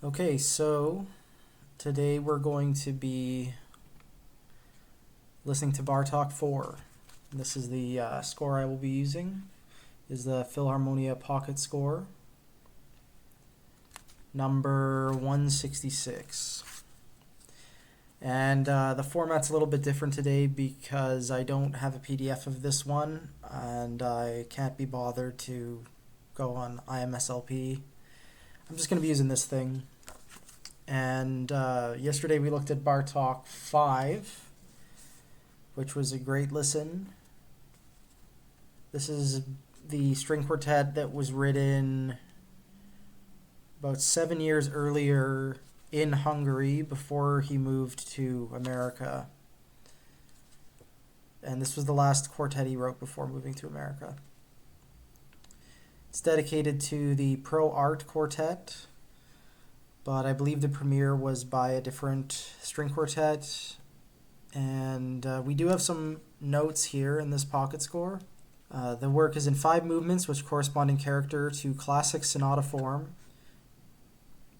Okay, so today we're going to be listening to Bartók 4. This is the score I will be using, is the Philharmonia Pocket Score, number 166. And the format's a little bit different today because I don't have a PDF of this one, and I can't be bothered to go on IMSLP. I'm just going to be using this thing. And yesterday we looked at Bartók 5, which was a great listen. This is the string quartet that was written about 7 years earlier in Hungary before he moved to America. And this was the last quartet he wrote before moving to America. It's dedicated to the Pro Art Quartet, but I believe the premiere was by a different string quartet. And we do have some notes here in this pocket score. The work is in 5 movements, which correspond in character to classic sonata form.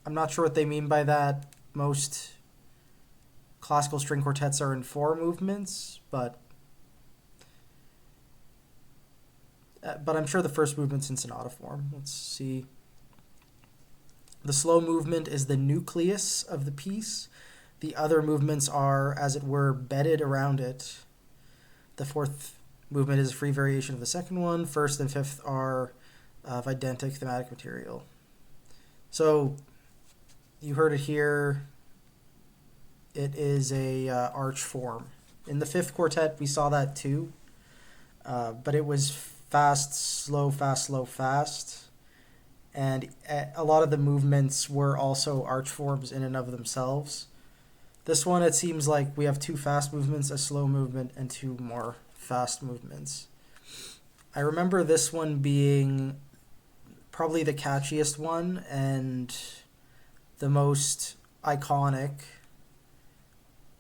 I'm not sure what they mean by that. Most classical string quartets are in 4 movements, but I'm sure the first movement's in sonata form. Let's see. The slow movement is the nucleus of the piece. The other movements are, as it were, bedded around it. The 4th movement is a free variation of the second one. 1st and 5th are of identical thematic material. So you heard it here. It is a arch form. In the 5th quartet, we saw that too, but it was fast, slow, fast, slow, fast. And a lot of the movements were also arch forms in and of themselves. This one, it seems like we have 2 fast movements, a slow movement, and 2 more fast movements. I remember this one being probably the catchiest one and the most iconic.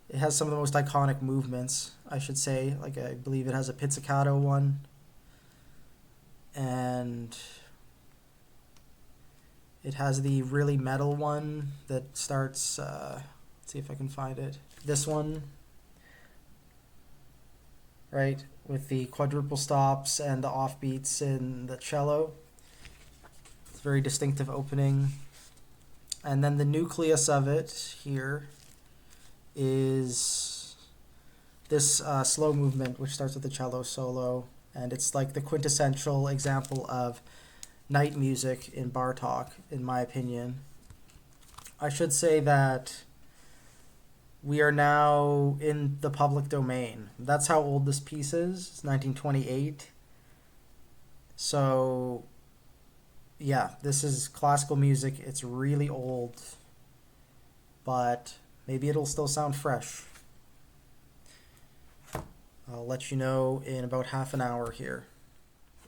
It has some of the most iconic movements, I should say. Like, I believe it has a pizzicato one. And it has the really metal one that starts, let's see if I can find it. This one, right, with the quadruple stops and the offbeats in the cello. It's a very distinctive opening. And then the nucleus of it here is this slow movement, which starts with the cello solo. And it's like the quintessential example of night music in Bartók, in my opinion. I should say that we are now in the public domain. That's how old this piece is. It's 1928. So, yeah, this is classical music. It's really old, but maybe it'll still sound fresh. I'll let you know in about half an hour here.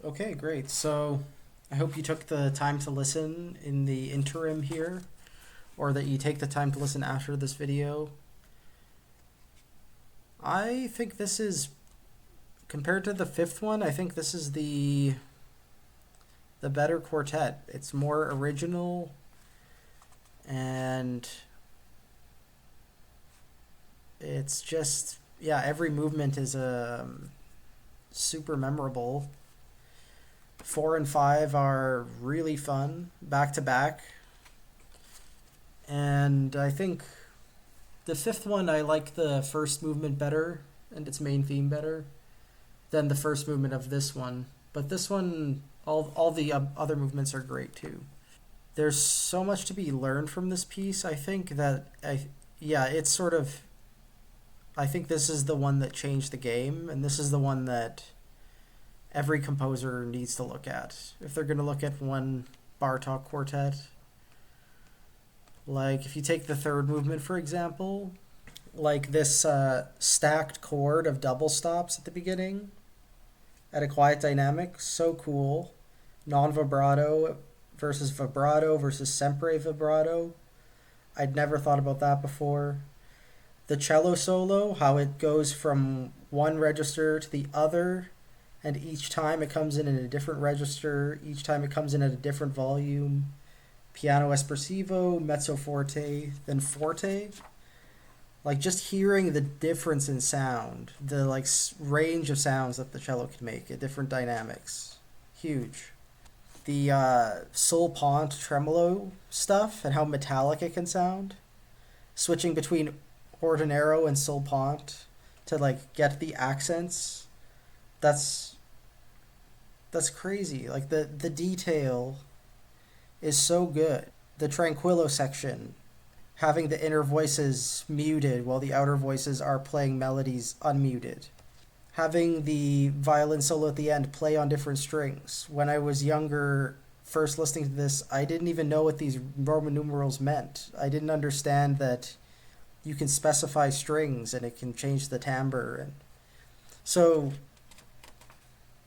Okay, great. So I hope you took the time to listen in the interim here, or that you take the time to listen after this video. I think this is, compared to the 5th one, I think this is the better quartet. It's more original, and it's just, yeah, every movement is super memorable. 4 and 5 are really fun, back to back. And I think the 5th one, I like the first movement better and its main theme better than the first movement of this one. But this one, all the other movements are great too. There's so much to be learned from this piece. I think that, it's sort of, I think this is the one that changed the game, and this is the one that every composer needs to look at if they're going to look at one Bartók quartet. Like, if you take the 3rd movement, for example, like this stacked chord of double stops at the beginning at a quiet dynamic, so cool. Non-vibrato versus vibrato versus sempre vibrato. I'd never thought about that before. The cello solo, how it goes from one register to the other, and each time it comes in a different register, each time it comes in at a different volume. piano espressivo, mezzo forte, then forte. Like just hearing the difference in sound, the like range of sounds that the cello can make at different dynamics, huge. The sol pont tremolo stuff and how metallic it can sound, switching between ordinaro and sol pont to like get the accents. That's that's crazy. Like the detail is so good. The tranquillo section, having the inner voices muted while the outer voices are playing melodies unmuted. Having the violin solo at the end play on different strings. When I was younger, first listening to this, I didn't even know what these Roman numerals meant. I didn't understand that you can specify strings and it can change the timbre. And so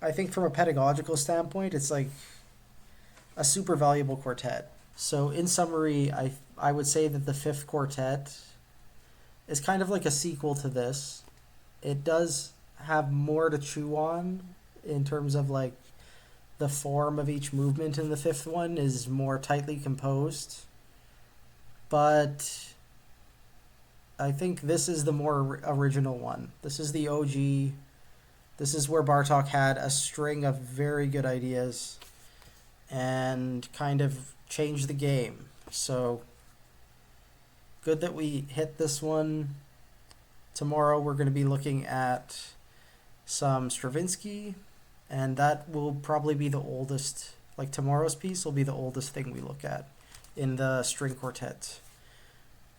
I think from a pedagogical standpoint, it's like a super valuable quartet. So in summary, I would say that the fifth quartet is kind of like a sequel to this. It does have more to chew on in terms of like the form of each movement in the fifth one is more tightly composed. But I think this is the more original one. This is the OG. This is where Bartók had a string of very good ideas and kind of changed the game. So good that we hit this one. Tomorrow we're going to be looking at some Stravinsky, and that will probably be the oldest. Like tomorrow's piece will be the oldest thing we look at in the string quartet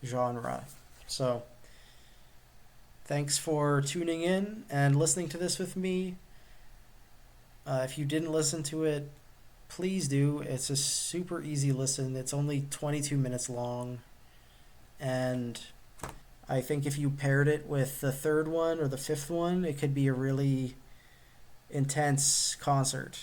genre. So thanks for tuning in and listening to this with me. If you didn't listen to it, please do. It's a super easy listen. It's only 22 minutes long. And I think if you paired it with the third one or the fifth one, it could be a really intense concert.